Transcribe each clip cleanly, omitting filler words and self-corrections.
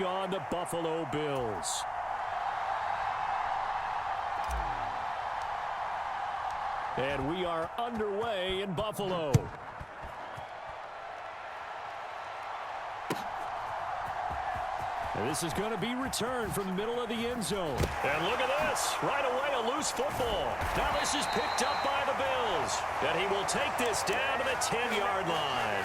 on the Buffalo Bills. And we are underway in Buffalo. And this is going to be returned from the middle of the end zone. And look at this. Right away, a loose football. Now this is picked up by the Bills. And he will take this down to the 10-yard line.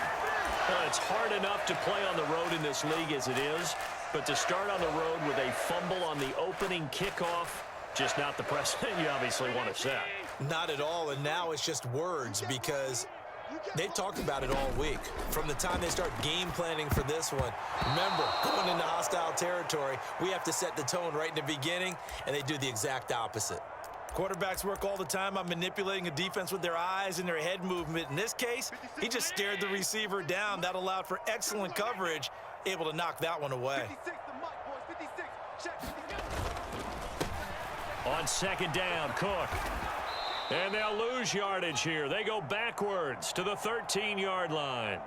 Well, it's hard enough to play on the road in this league as it is. But to start on the road with a fumble on the opening kickoff, just not the precedent you obviously want to set. Not at all, and now it's just words because they've talked about it all week. From the time they start game planning for this one, remember, going into hostile territory, we have to set the tone right in the beginning, and they do the exact opposite. Quarterbacks work all the time on manipulating a defense with their eyes and their head movement. In this case, he just stared the receiver down. That allowed for excellent coverage, able to knock that one away. On second down, Cook. And they'll lose yardage here. They go backwards to the 13-yard line.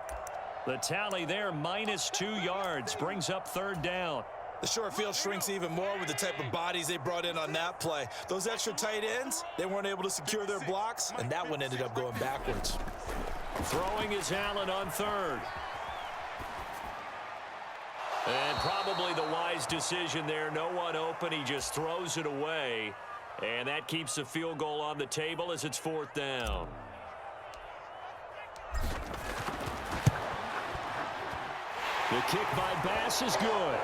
The tally there, -2 yards, brings up third down. The short field shrinks even more with the type of bodies they brought in on that play. Those extra tight ends, they weren't able to secure their blocks, and that one ended up going backwards. Throwing is Allen on third. And probably the wise decision there. No one open. He just throws it away. And that keeps the field goal on the table as it's fourth down. The kick by Bass is good.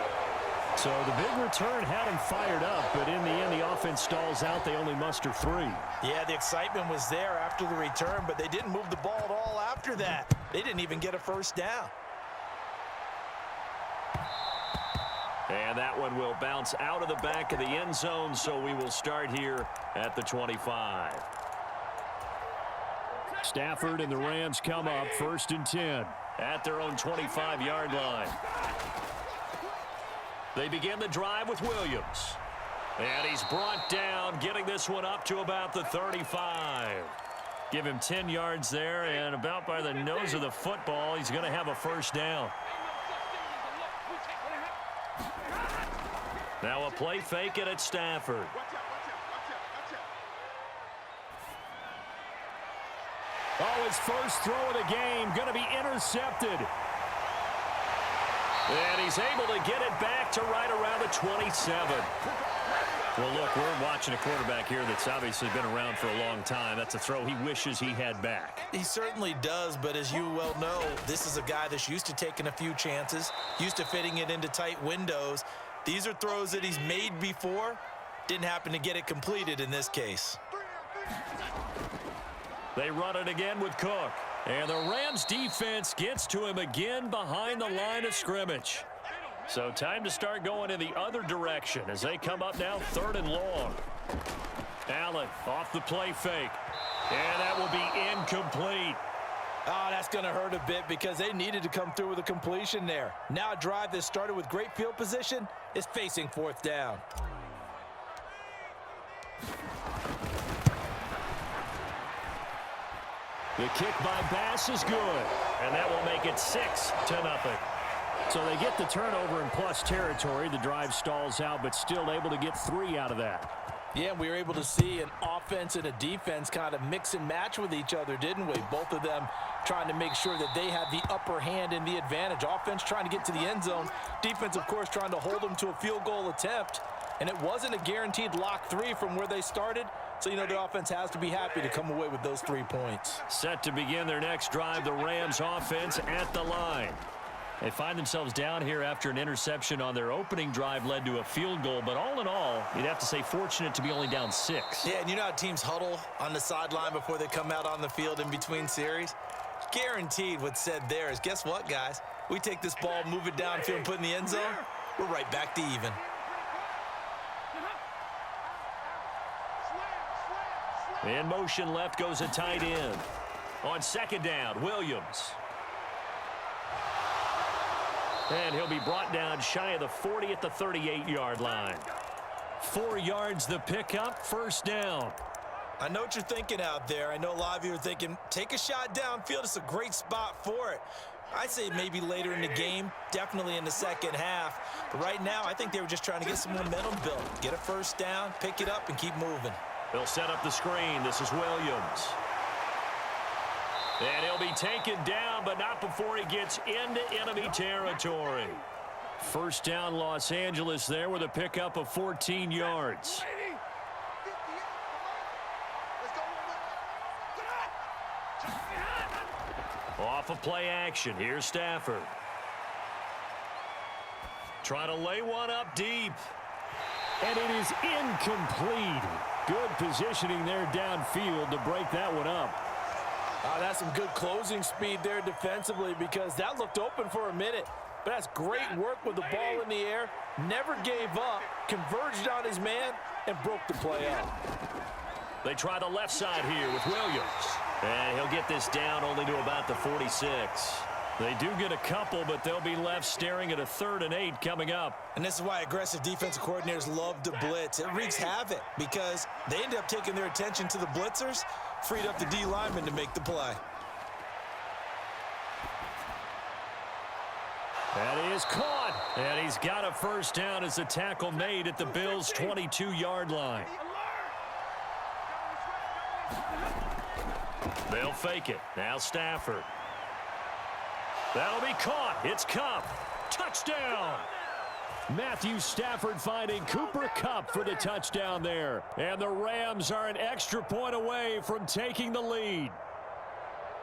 So the big return had him fired up, but in the end, the offense stalls out. They only muster 3. Yeah, the excitement was there after the return, but they didn't move the ball at all after that. They didn't even get a first down. And that one will bounce out of the back of the end zone, so we will start here at the 25. Stafford and the Rams come up 1st and 10 at their own 25-yard line. They begin the drive with Williams. And he's brought down, getting this one up to about the 35. Give him 10 yards there, and about by the nose of the football, he's going to have a first down. Now a play fake it at Stafford. Oh, his first throw of the game going to be intercepted. And he's able to get it back to right around the 27. Well, look, we're watching a quarterback here that's obviously been around for a long time. That's a throw he wishes he had back. He certainly does, but as you well know, this is a guy that's used to taking a few chances, used to fitting it into tight windows. These are throws that he's made before. Didn't happen to get it completed in this case. They run it again with Cook. And the Rams defense gets to him again behind the line of scrimmage. So time to start going in the other direction as they come up now 3rd and long. Allen off the play fake. And that will be incomplete. Oh, that's going to hurt a bit because they needed to come through with a completion there. Now a drive that started with great field position is facing 4th down. The kick by Bass is good. And that will make it 6-0. So they get the turnover in plus territory. The drive stalls out, but still able to get 3 out of that. Yeah, we were able to see an offense and a defense kind of mix and match with each other, didn't we? Both of them trying to make sure that they have the upper hand and the advantage. Offense trying to get to the end zone. Defense, of course, trying to hold them to a field goal attempt. And it wasn't a guaranteed lock 3 from where they started. So, you know, the offense has to be happy to come away with those 3 points. Set to begin their next drive, the Rams offense at the line. They find themselves down here after an interception on their opening drive led to a field goal. But all in all, you'd have to say fortunate to be only down 6. Yeah, and you know how teams huddle on the sideline before they come out on the field in between series? Guaranteed what's said there is, guess what, guys? We take this ball, move it downfield, and put it in the end zone, we're right back to even. In motion left goes a tight end. On second down, Williams. And he'll be brought down shy of the 40 at the 38-yard line. 4 yards the pickup, first down. I know what you're thinking out there. I know a lot of you are thinking, take a shot downfield. It's a great spot for it. I'd say maybe later in the game, definitely in the second half. But right now, I think they were just trying to get some momentum built. Get a first down, pick it up, and keep moving. They'll set up the screen. This is Williams. And he'll be taken down, but not before he gets into enemy territory. First down, Los Angeles there with a pickup of 14 yards. Off of play action. Here's Stafford. Trying to lay one up deep. And it is incomplete. Good positioning there downfield to break that one up. That's some good closing speed there defensively because that looked open for a minute. But that's great work with the ball in the air. Never gave up, converged on his man, and broke the play up. They try the left side here with Williams. And he'll get this down only to about the 46. They do get a couple, but they'll be left staring at a 3rd and 8 coming up. And this is why aggressive defensive coordinators love to blitz. It wreaks havoc because they end up taking their attention to the blitzers, freed up the D lineman to make the play. That is caught. And he's got a first down as a tackle made at the Bills' 22-yard line. They'll fake it. Now Stafford. That'll be caught. It's Kupp. Touchdown. Matthew Stafford finding Cooper Kupp for the touchdown there. And the Rams are an extra point away from taking the lead.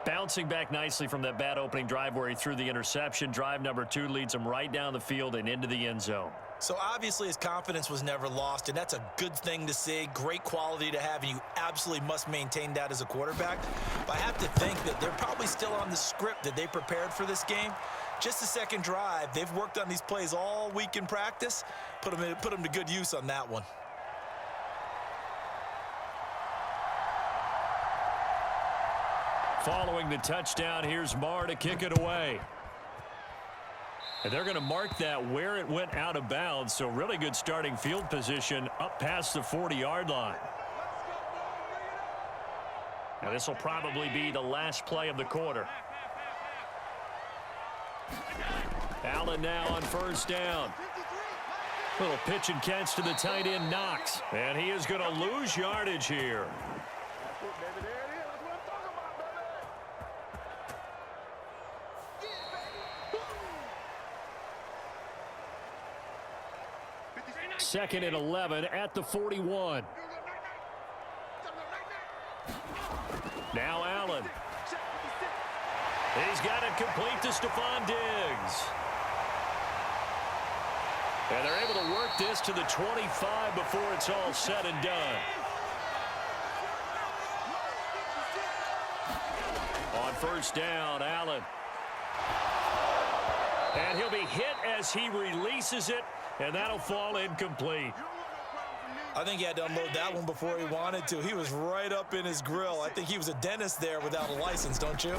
Bouncing back nicely from that bad opening drive where he threw the interception. Drive number 2 leads him right down the field and into the end zone. So obviously his confidence was never lost, and that's a good thing to see. Great quality to have, and you absolutely must maintain that as a quarterback. But I have to think that they're probably still on the script that they prepared for this game. Just the second drive. They've worked on these plays all week in practice. Put them to good use on that one. Following the touchdown, here's Marr to kick it away. And they're going to mark that where it went out of bounds, so really good starting field position up past the 40-yard line. Now this will probably be the last play of the quarter. Allen now on first down. Little pitch and catch to the tight end, Knox. And he is going to lose yardage here. Second and 11 at the 41. Now Allen. He's got it complete to Stefen Diggs. And they're able to work this to the 25 before it's all said and done. On first down, Allen. And he'll be hit as he releases it, and that'll fall incomplete. I think he had to unload that one before he wanted to. He was right up in his grill. I think he was a dentist there without a license, don't you?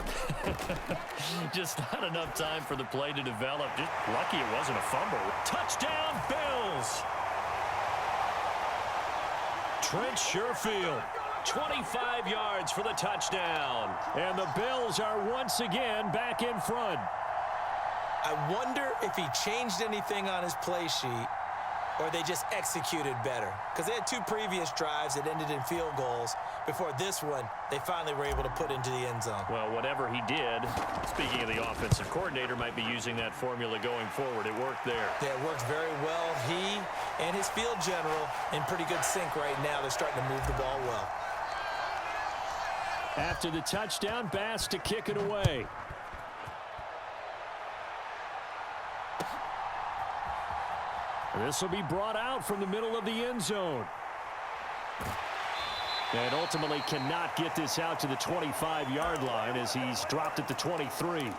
Just not enough time for the play to develop. Just lucky it wasn't a fumble. Touchdown, Bills! Trent Sherfield, 25 yards for the touchdown. And the Bills are once again back in front. I wonder if he changed anything on his play sheet or they just executed better. Because they had 2 previous drives that ended in field goals. Before this one, they finally were able to put into the end zone. Well, whatever he did, speaking of the offensive coordinator, might be using that formula going forward. It worked there. Yeah, it worked very well. He and his field general in pretty good sync right now. They're starting to move the ball well. After the touchdown, Bass to kick it away. This will be brought out from the middle of the end zone. And ultimately cannot get this out to the 25-yard line as he's dropped at the 23.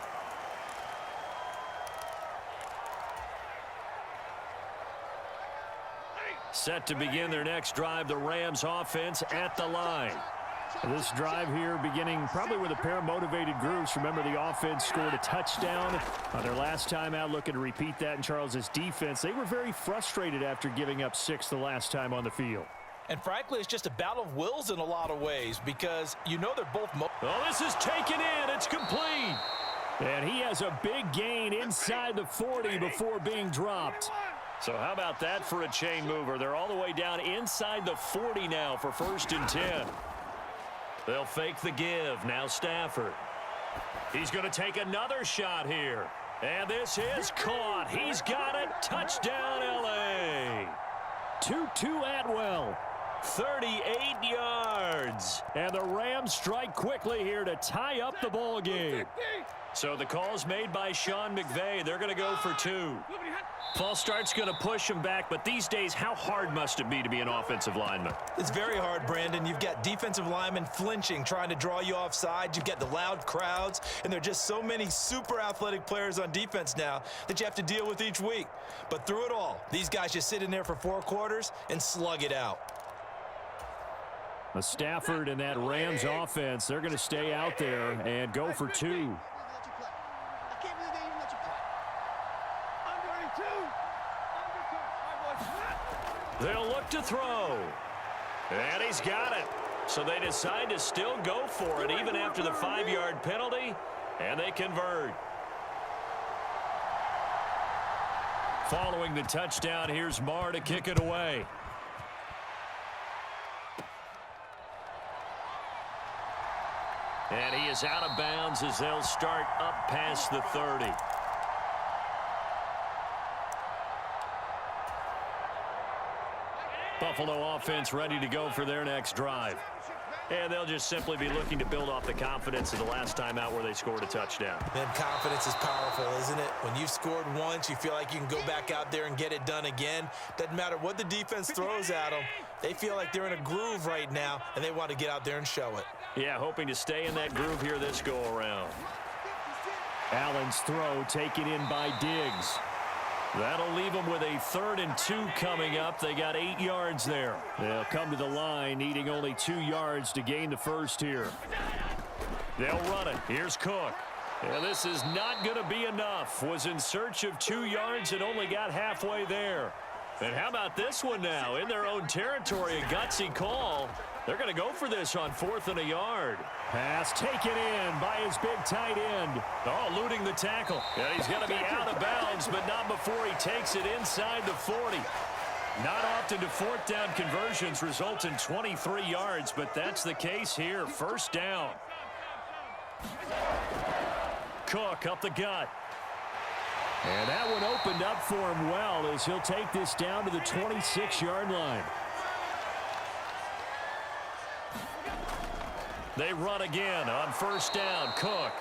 Set to begin their next drive, the Rams offense at the line. This drive here beginning probably with a pair of motivated groups. Remember, the offense scored a touchdown on their last time out, looking to repeat that in Charles's defense. They were very frustrated after giving up 6 the last time on the field. And frankly, it's just a battle of wills in a lot of ways because you know they're both... Oh, this is taken in. It's complete. And he has a big gain inside the 40 before being dropped. So how about that for a chain mover? They're all the way down inside the 40 now for 1st and 10. They'll fake the give. Now Stafford. He's going to take another shot here. And this is caught. He's got it. Touchdown, L.A. 2-2 Atwell. 38 yards. And the Rams strike quickly here to tie up the ball game. So the call's made by Sean McVay. They're going to go for 2. False start's going to push him back, but these days, how hard must it be to be an offensive lineman? It's very hard, Brandon. You've got defensive linemen flinching, trying to draw you offside. You've got the loud crowds, and there are just so many super athletic players on defense now that you have to deal with each week. But through it all, these guys just sit in there for 4 quarters and slug it out. Stafford and that Rams offense, they're going to stay out there and go for 2. They'll look to throw. And he's got it. So they decide to still go for it even after the 5-yard penalty, and they convert. Following the touchdown, here's Marr to kick it away. And he is out of bounds as they'll start up past the 30. Buffalo offense ready to go for their next drive. And they'll just simply be looking to build off the confidence of the last time out where they scored a touchdown. Man, confidence is powerful, isn't it? When you've scored once, you feel like you can go back out there and get it done again. Doesn't matter what the defense throws at them. They feel like they're in a groove right now, and they want to get out there and show it. Yeah, hoping to stay in that groove here this go-around. Allen's throw taken in by Diggs. That'll leave them with a 3rd and 2 coming up. They got 8 yards there. They'll come to the line needing only 2 yards to gain the first here. They'll run it. Here's Cook. And this is not going to be enough. Was in search of 2 yards and only got halfway there. And how about this one now? In their own territory, a gutsy call. They're going to go for this on 4th and a yard. Pass taken in by his big tight end. Oh, eluding the tackle. And he's going to be out of bounds, but not before he takes it inside the 40. Not often do 4th down conversions result in 23 yards, but that's the case here. 1st down. Cook up the gut. And that one opened up for him well as he'll take this down to the 26-yard line. They run again on 1st down. Cook.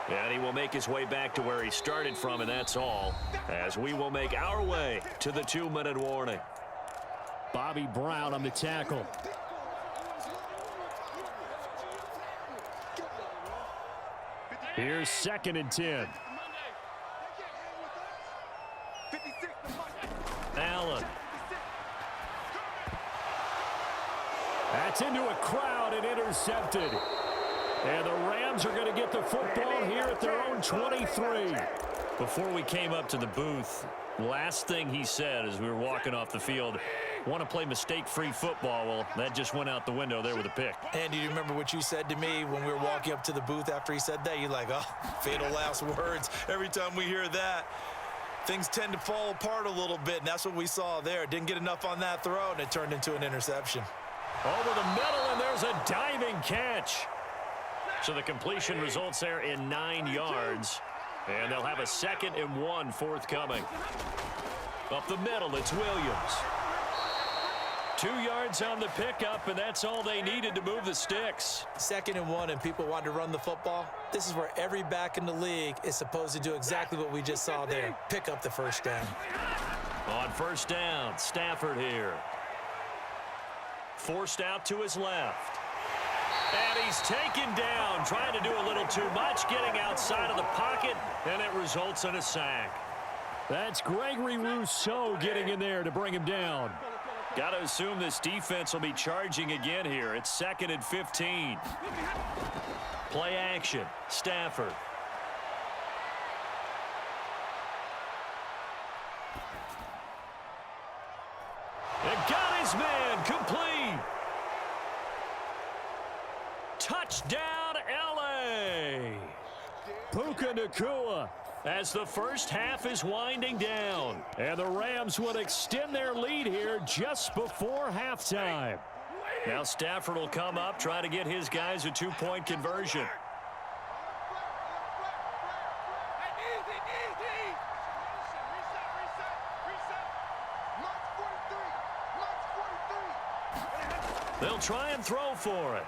And he will make his way back to where he started from, and that's all, as we will make our way to the 2-minute warning. Bobby Brown on the tackle. Here's 2nd and 10. Allen. That's into a crowd and intercepted. And the Rams are going to get the football here at their own 23. Before we came up to the booth, last thing he said as we were walking off the field, want to play mistake-free football. Well, that just went out the window there with a pick. And do you remember what you said to me when we were walking up to the booth after he said that? You're like, oh, fatal last words. Every time we hear that, things tend to fall apart a little bit, and that's what we saw there. Didn't get enough on that throw, and it turned into an interception. Over the middle, and there's a diving catch. So the completion results there in 9 yards. And they'll have a 2nd and 1 forthcoming. Up the middle, it's Williams. 2 yards on the pickup, and that's all they needed to move the sticks. 2nd and 1, and people want to run the football. This is where every back in the league is supposed to do exactly what we just saw there. Pick up the 1st down. On 1st down, Stafford here. Forced out to his left. And he's taken down, trying to do a little too much, getting outside of the pocket, and it results in a sack. That's Gregory Rousseau getting in there to bring him down. Got to assume this defense will be charging again here. It's 2nd and 15. Play action, Stafford. And got his man, complete. Touchdown, L.A. Puka Puka Nacua. As the first half is winding down. And the Rams would extend their lead here just before halftime. Now Stafford will come up, try to get his guys a two-point conversion. They'll try and throw for it.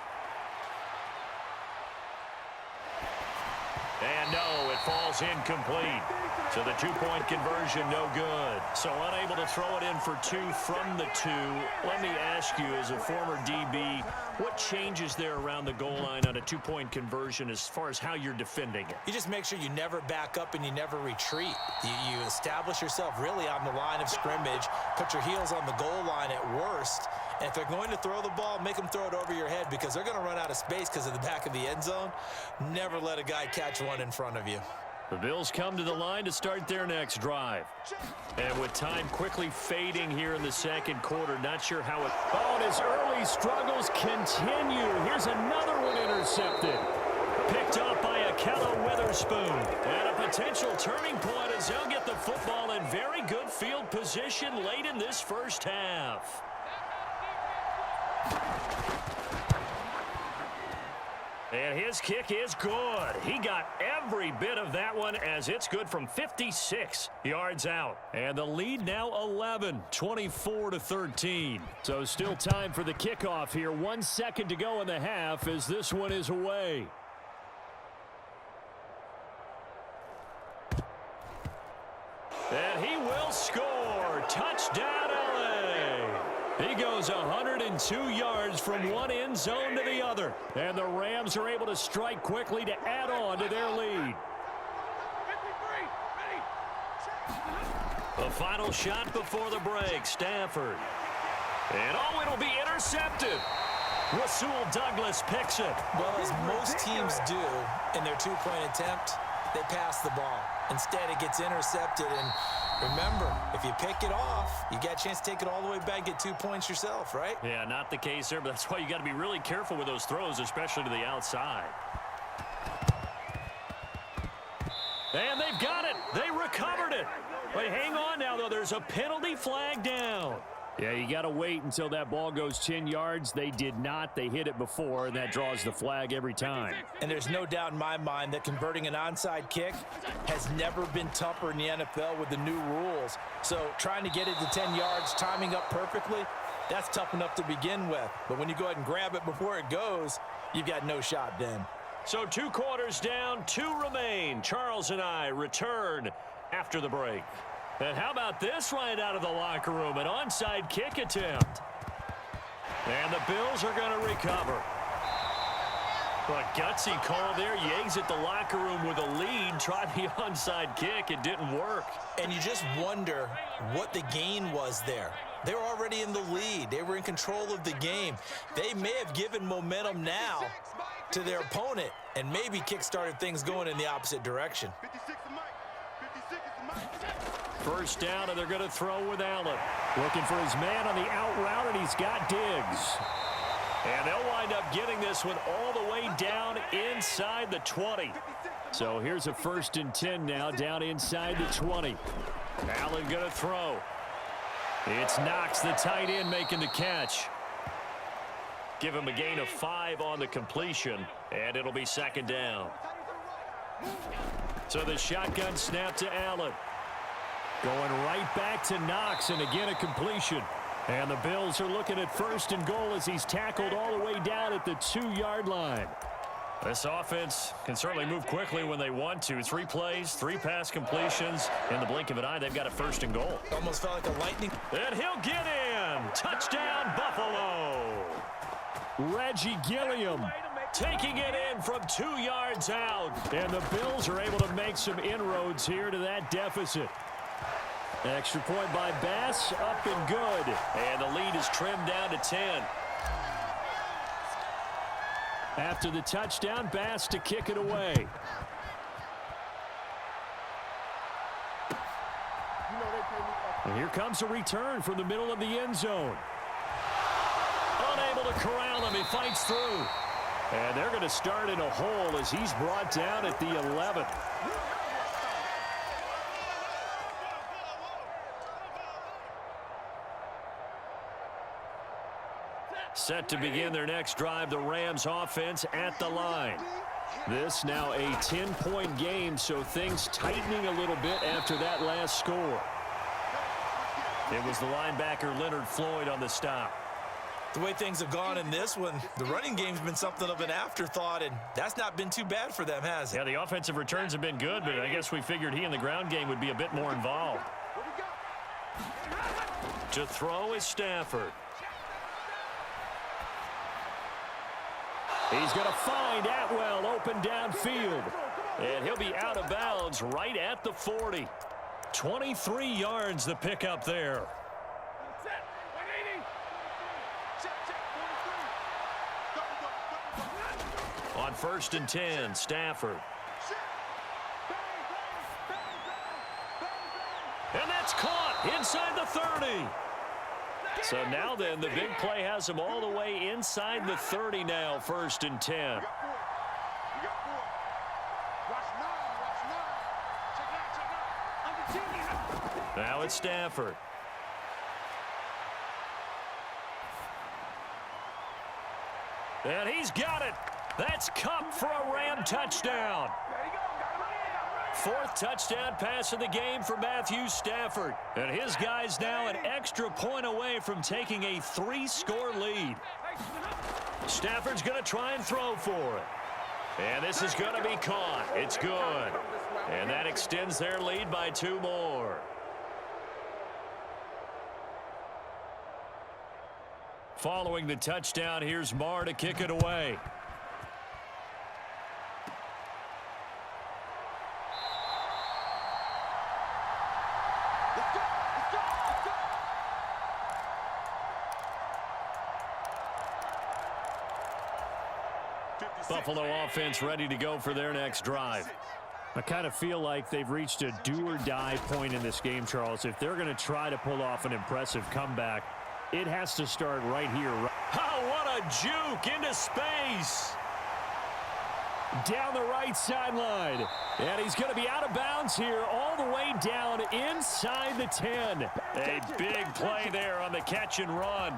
And no, it falls incomplete. So the two-point conversion, no good. So unable to throw it in for two from the two. Let me ask you, as a former DB, what changes there around the goal line on a two-point conversion as far as how you're defending it? You just make sure you never back up and you never retreat. You establish yourself really on the line of scrimmage, put your heels on the goal line at worst, and if they're going to throw the ball, make them throw it over your head because they're going to run out of space because of the back of the end zone. Never let a guy catch one in front of you. The Bills come to the line to start their next drive. And with time quickly fading here in the second quarter, not sure how it... Oh, and his early struggles continue. Here's another one intercepted. Picked up by Akello Witherspoon. And a potential turning point as they'll get the football in very good field position late in this first half. And his kick is good. He got every bit of that one as it's good from 56 yards out. And the lead now 11, 24-13. So still time for the kickoff here. 1 second to go in the half as this one is away. And he will score. Touchdown, LA. He goes 102 yards from one end zone to the other. And the Rams are able to strike quickly to add on to their lead. The final shot before the break, Stafford. And oh, it'll be intercepted. Rasul Douglas picks it. Well, as most teams do in their two-point attempt, they pass the ball. Instead, it gets intercepted. And remember, if you pick it off, you got a chance to take it all the way back, get 2 points yourself, right? Yeah, not the case there, but that's why you got to be really careful with those throws, especially to the outside. And they've got it. They recovered it. But hang on now, though. There's a penalty flag down. Yeah, you got to wait until that ball goes 10 yards. They did not. They hit it before, and that draws the flag every time. And there's no doubt in my mind that converting an onside kick has never been tougher in the NFL with the new rules. So trying to get it to 10 yards, timing up perfectly, that's tough enough to begin with. But when you go ahead and grab it before it goes, you've got no shot then. So 2 quarters down, 2 remain. Charles and I return after the break. And how about this right out of the locker room? An onside kick attempt. And the Bills are going to recover. A gutsy call there. You exit the locker room with a lead. Tried the onside kick. It didn't work. And you just wonder what the gain was there. They were already in the lead. They were in control of the game. They may have given momentum now to their opponent and maybe kick-started things going in the opposite direction. First down, and they're going to throw with Allen. Looking for his man on the out route, and he's got Diggs. And they'll wind up getting this one all the way down inside the 20. So here's a 1st and 10 now, down inside the 20. Allen going to throw. It's Knox, the tight end, making the catch. Give him a gain of 5 on the completion, and it'll be 2nd down. So the shotgun snap to Allen. Going right back to Knox, and again a completion. And the Bills are looking at 1st and goal as he's tackled all the way down at the 2-yard line. This offense can certainly move quickly when they want to. 3 plays, 3 pass completions. In the blink of an eye, they've got a 1st and goal. Almost felt like a lightning. And he'll get in. Touchdown, Buffalo. Reggie Gilliam taking it in from 2 yards out. And the Bills are able to make some inroads here to that deficit. Extra point by Bass, up and good. And the lead is trimmed down to 10. After the touchdown, Bass to kick it away. And here comes a return from the middle of the end zone. Unable to corral him, he fights through. And they're going to start in a hole as he's brought down at the 11. Set to begin their next drive, the Rams offense at the line. This now a 10-point game, so things tightening a little bit after that last score. It was the linebacker Leonard Floyd on the stop. The way things have gone in this one, the running game's been something of an afterthought, and that's not been too bad for them, has it? Yeah, the offensive returns have been good, but I guess we figured he in the ground game would be a bit more involved. To throw is Stafford. He's going to find Atwell open downfield. And he'll be out of bounds right at the 40. 23 yards the pickup there. On 1st and 10, Stafford. And that's caught inside the 30. So now then, the big play has him all the way inside the 30 now, 1st and 10. Now it's Stafford. And he's got it. That's Cup for a Ram touchdown. 4th touchdown pass of the game for Matthew Stafford. And his guys now an extra point away from taking a 3-score lead. Stafford's going to try and throw for it. And this is going to be caught. It's good. And that extends their lead by 2 more. Following the touchdown, here's Marr to kick it away. Buffalo offense ready to go for their next drive. I kind of feel like they've reached a do-or-die point in this game, Charles. If they're going to try to pull off an impressive comeback, it has to start right here. Oh, what a juke into space. Down the right sideline. And he's going to be out of bounds here all the way down inside the 10. A big play there on the catch and run.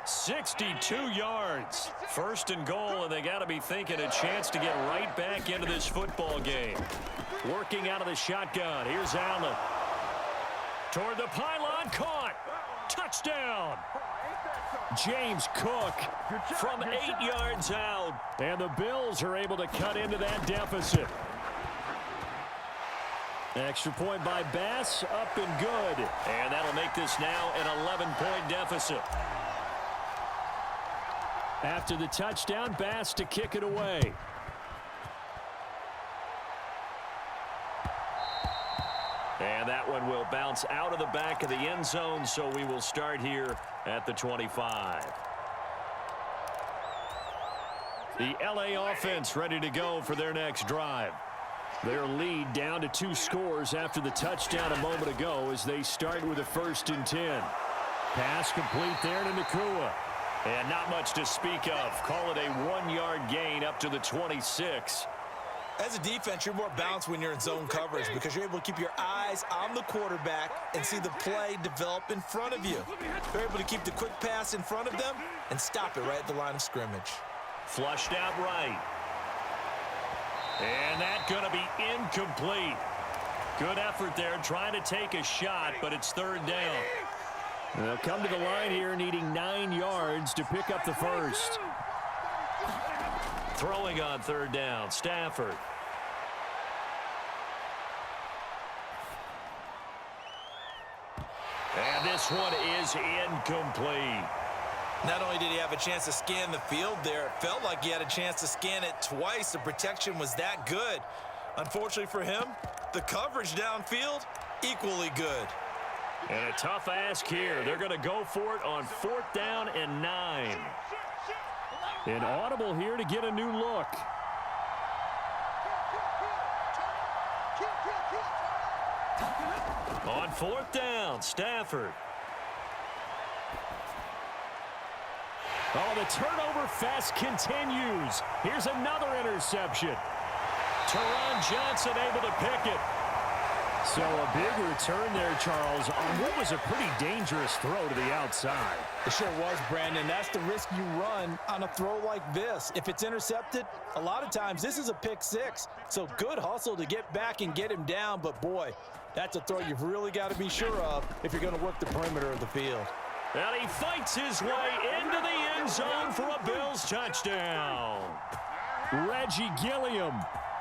62 yards. 1st and goal, and they got to be thinking a chance to get right back into this football game. Working out of the shotgun. Here's Allen. Toward the pylon, caught. Touchdown. James Cook from 8 yards out. And the Bills are able to cut into that deficit. Extra point by Bass, up and good. And that'll make this now an 11-point deficit. After the touchdown, Bass to kick it away. And that one will bounce out of the back of the end zone, so we will start here at the 25. The LA offense ready to go for their next drive. Their lead down to 2 scores after the touchdown a moment ago as they start with a 1st and 10. Pass complete there to Nakua. And not much to speak of. Call it a 1-yard gain up to the 26. As a defense, you're more balanced when you're in zone coverage because you're able to keep your eyes on the quarterback and see the play develop in front of you. You're able to keep the quick pass in front of them and stop it right at the line of scrimmage. Flushed out right. And that's going to be incomplete. Good effort there trying to take a shot, but it's 3rd down. They'll come to the line here needing 9 yards to pick up the 1st. Throwing on 3rd down, Stafford. And this one is incomplete. Not only did he have a chance to scan the field there, it felt like he had a chance to scan it twice. The protection was that good. Unfortunately for him, the coverage downfield, equally good. And a tough ask here. They're going to go for it on 4th down and 9. An audible here to get a new look. On 4th down, Stafford. Oh, the turnover fest continues. Here's another interception. Teron Johnson able to pick it. So a big return there, Charles, on what was a pretty dangerous throw to the outside. It sure was, Brandon. That's the risk you run on a throw like this. If it's intercepted, a lot of times this is a pick six. So good hustle to get back and get him down. But, boy, that's a throw you've really got to be sure of if you're going to work the perimeter of the field. And he fights his way into the end zone for a Bills touchdown. Reggie Gilliam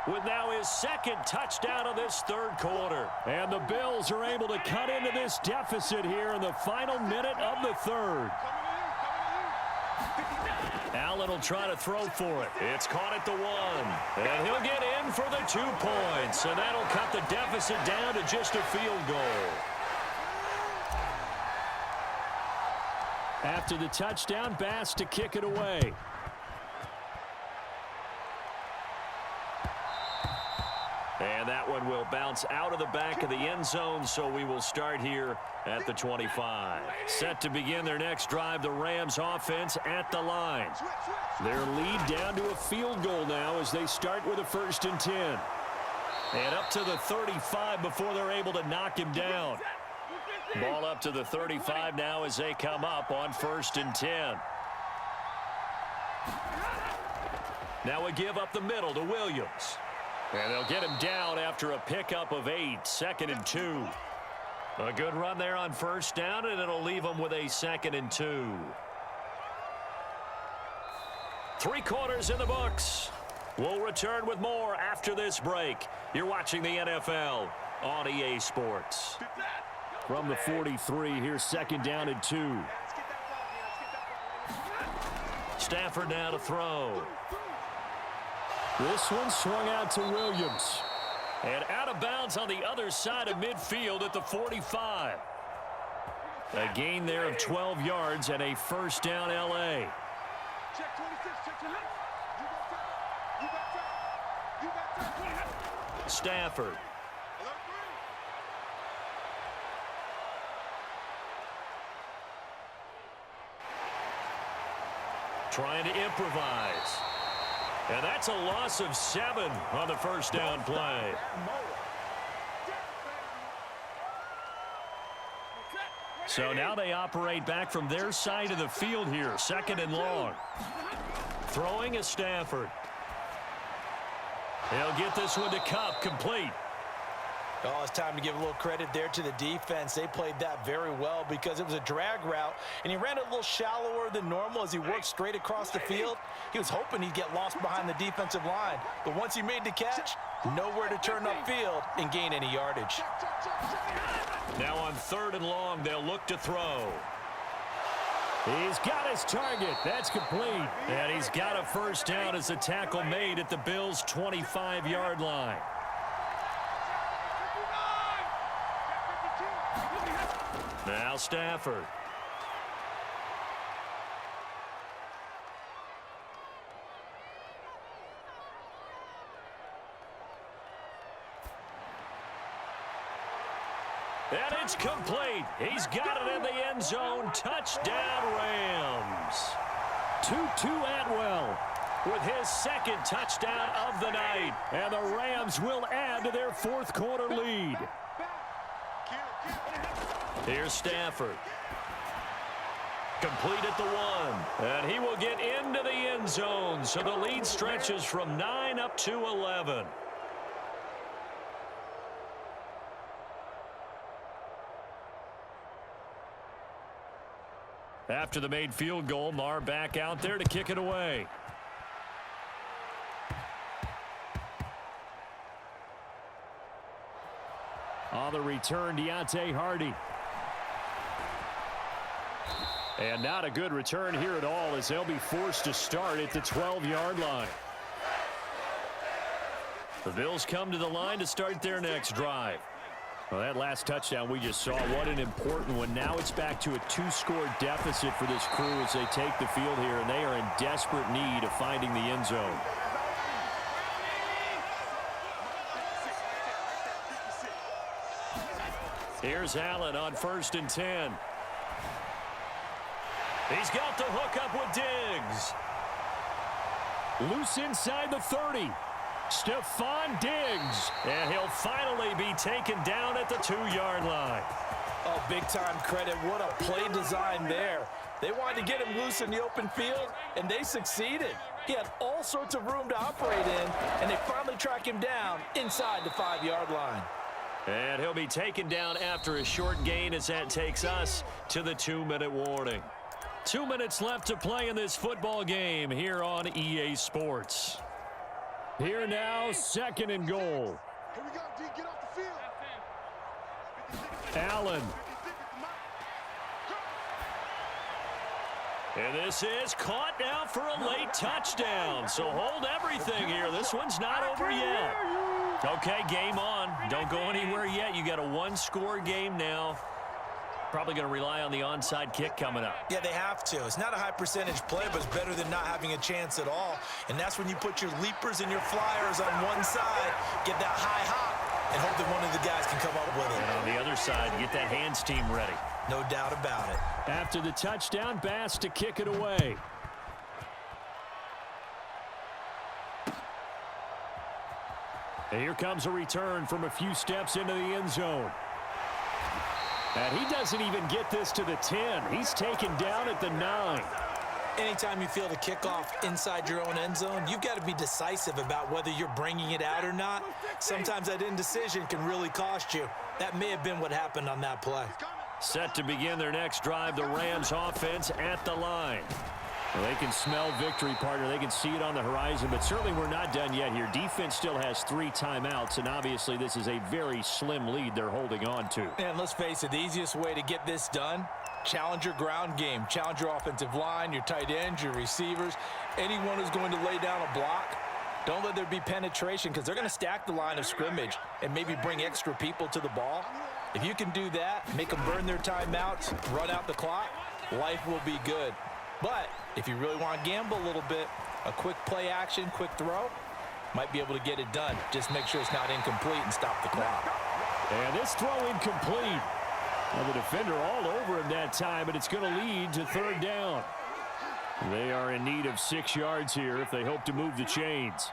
with now his second touchdown of this third quarter. And the Bills are able to cut into this deficit here in the final minute of the third. Allen will try to throw for it. It's caught at the 1. And he'll get in for the 2 points. And that'll cut the deficit down to just a field goal. After the touchdown, Bass to kick it away. And that one will bounce out of the back of the end zone, so we will start here at the 25. Set to begin their next drive, the Rams offense at the line. Their lead down to a field goal now as they start with a 1st and 10. And up to the 35 before they're able to knock him down. Ball up to the 35 now as they come up on 1st and 10. Now a give up the middle to Williams. And they'll get him down after a pickup of 8, 2nd and 2. A good run there on 1st down, and it'll leave them with a 2nd and 2. 3 quarters in the books. We'll return with more after this break. You're watching the NFL on EA Sports. From the 43, here's 2nd down and 2. Stafford now to throw. This one swung out to Williams. And out of bounds on the other side of midfield at the 45. A gain there of 12 yards and a 1st down L.A. Stafford. Trying to improvise. And that's a loss of 7 on the 1st down play. So now they operate back from their side of the field here, 2nd and long. Throwing is Stafford. They'll get this one to Kupp, complete. Oh, it's time to give a little credit there to the defense. They played that very well because it was a drag route, and he ran it a little shallower than normal as he worked straight across the field. He was hoping he'd get lost behind the defensive line, but once he made the catch, nowhere to turn upfield and gain any yardage. Now on 3rd and long, they'll look to throw. He's got his target. That's complete. And he's got a 1st down as the tackle made at the Bills' 25-yard line. Now Stafford. And it's complete. He's got it in the end zone. Touchdown, Rams. Tutu Atwell with his 2nd touchdown of the night. And the Rams will add to their 4th quarter lead. Here's Stafford. Complete at the 1. And he will get into the end zone. So the lead stretches from 9 up to 11. After the made field goal, Marr back out there to kick it away. On the return, Deontay Hardy. And not a good return here at all as they'll be forced to start at the 12-yard line. The Bills come to the line to start their next drive. Well, that last touchdown we just saw, what an important one. Now it's back to a 2-score deficit for this crew as they take the field here, and they are in desperate need of finding the end zone. Here's Allen on 1st and 10. He's got the hook up with Diggs. Loose inside the 30. Stefen Diggs. And he'll finally be taken down at the 2-yard line. Oh, big-time credit. What a play design there. They wanted to get him loose in the open field, and they succeeded. He had all sorts of room to operate in, and they finally track him down inside the 5-yard line. And he'll be taken down after a short gain as that takes us to the 2-minute warning. 2 minutes left to play in this football game here on EA Sports. Here now, 2nd and goal. Here we go, D, get off the field. Allen. And this is caught now for a late touchdown. So hold everything here. This one's not over yet. Okay, game on. Don't go anywhere yet. You got a 1-score game now. Probably going to rely on the onside kick coming up. Yeah, they have to. It's not a high percentage play, but it's better than not having a chance at all. And that's when you put your leapers and your flyers on one side, get that high hop, and hope that one of the guys can come up with it. And on the other side, get that hands team ready. No doubt about it. After the touchdown, Bass to kick it away. And here comes a return from a few steps into the end zone. And he doesn't even get this to the 10. He's taken down at the 9. Anytime you feel the kickoff inside your own end zone, you've got to be decisive about whether you're bringing it out or not. Sometimes that indecision can really cost you. That may have been what happened on that play. Set to begin their next drive, the Rams offense at the line. Well, they can smell victory, partner. They can see it on the horizon, but certainly we're not done yet here. Defense still has 3 timeouts, and obviously this is a very slim lead they're holding on to. And let's face it, the easiest way to get this done, challenge your ground game. Challenge your offensive line, your tight ends, your receivers, anyone who's going to lay down a block. Don't let there be penetration because they're going to stack the line of scrimmage and maybe bring extra people to the ball. If you can do that, make them burn their timeouts, run out the clock, life will be good. But if you really want to gamble a little bit, a quick play action, quick throw, might be able to get it done. Just make sure it's not incomplete and stop the clock. And this throw incomplete. Well, the defender all over him that time, but it's going to lead to 3rd down. They are in need of 6 yards here if they hope to move the chains.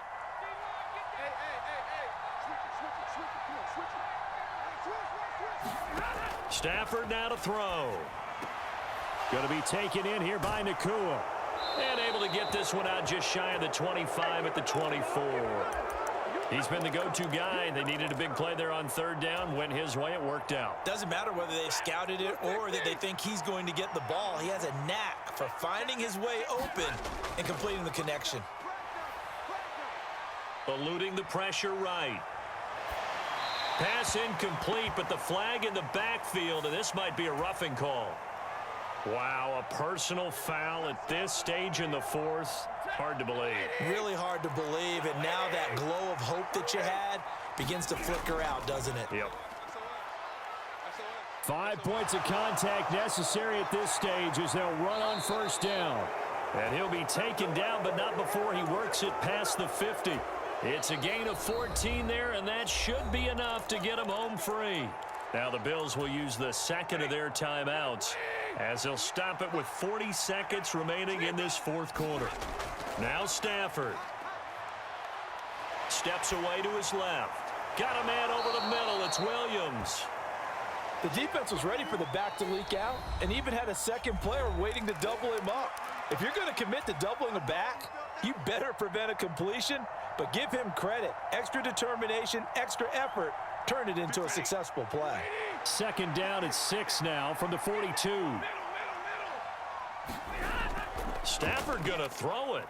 Stafford now to throw. Going to be taken in here by Nakua. And able to get this one out just shy of the 25 at the 24. He's been the go-to guy. They needed a big play there on 3rd down. Went his way. It worked out. Doesn't matter whether they've scouted it or that they think he's going to get the ball. He has a knack for finding his way open and completing the connection. Eluding the pressure right. Pass incomplete, but the flag in the backfield, and this might be a roughing call. Wow, a personal foul at this stage in the 4th. Hard to believe. Really hard to believe, and now that glow of hope that you had begins to flicker out, doesn't it? Yep. 5 points of contact necessary at this stage as they'll run on 1st down. And he'll be taken down, but not before he works it past the 50. It's a gain of 14 there, and that should be enough to get him home free. Now the Bills will use the 2nd of their timeouts as they'll stop it with 40 seconds remaining in this 4th quarter. Now Stafford. Steps away to his left. Got a man over the middle. It's Williams. The defense was ready for the back to leak out and even had a 2nd player waiting to double him up. If you're going to commit to doubling a back, you better prevent a completion, but give him credit. Extra determination, extra effort, turned it into a successful play. 2nd down at 6 now from the 42. Stafford going to throw it.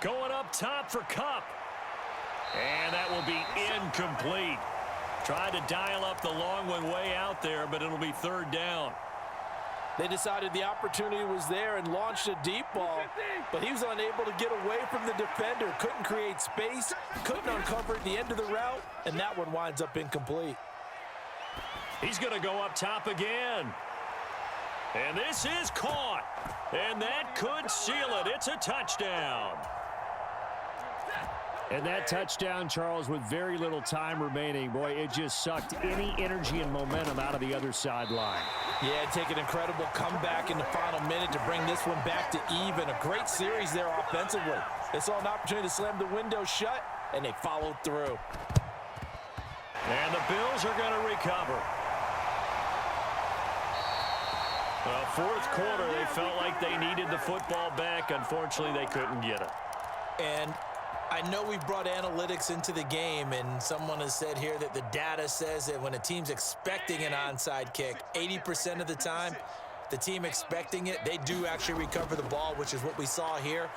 Going up top for Kupp. And that will be incomplete. Tried to dial up the long one way out there, but it'll be 3rd down. They decided the opportunity was there and launched a deep ball, but he was unable to get away from the defender. Couldn't create space, couldn't uncover at the end of the route, and that one winds up incomplete. He's going to go up top again. And this is caught. And that could seal it. It's a touchdown. And that touchdown, Charles, with very little time remaining. Boy, it just sucked any energy and momentum out of the other sideline. Yeah, take an incredible comeback in the final minute to bring this one back to even. A great series there offensively. They saw an opportunity to slam the window shut, and they followed through. And the Bills are going to recover. Well, fourth quarter, they felt like they needed the football back. Unfortunately, they couldn't get it. And I know we brought analytics into the game, and someone has said here that the data says that when a team's expecting an onside kick, 80% of the time, the team expecting it, they do actually recover the ball, which is what we saw here.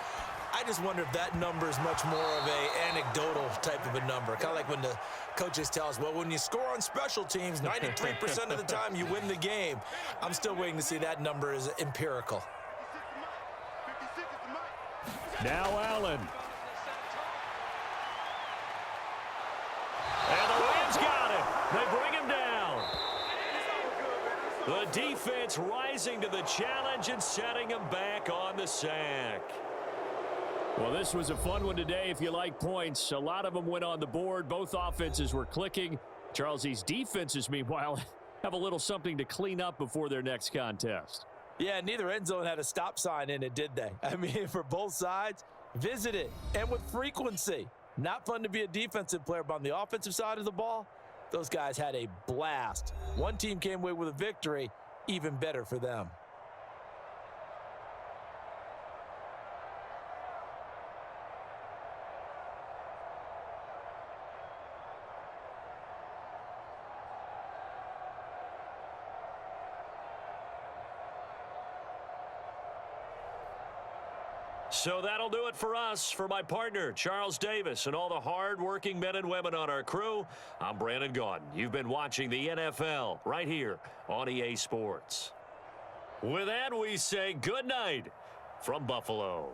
I just wonder if that number is much more of a anecdotal type of a number. Kind of like when the coaches tell us, well, when you score on special teams, 93% of the time you win the game. I'm still waiting to see that number is empirical. Now Allen. And the Rams got him. They bring him down. The defense rising to the challenge and setting him back on the sack. Well, this was a fun one today if you like points. A lot of them went on the board. Both offenses were clicking. Charles, these defenses, meanwhile, have a little something to clean up before their next contest. Yeah, neither end zone had a stop sign in it, did they? I mean, for both sides, visit it, and with frequency. Not fun to be a defensive player, but on the offensive side of the ball, those guys had a blast. One team came away with a victory, even better for them. So that'll do it for us. For my partner, Charles Davis, and all the hard-working men and women on our crew, I'm Brandon Gaudin. You've been watching the NFL right here on EA Sports. With that, we say good night from Buffalo.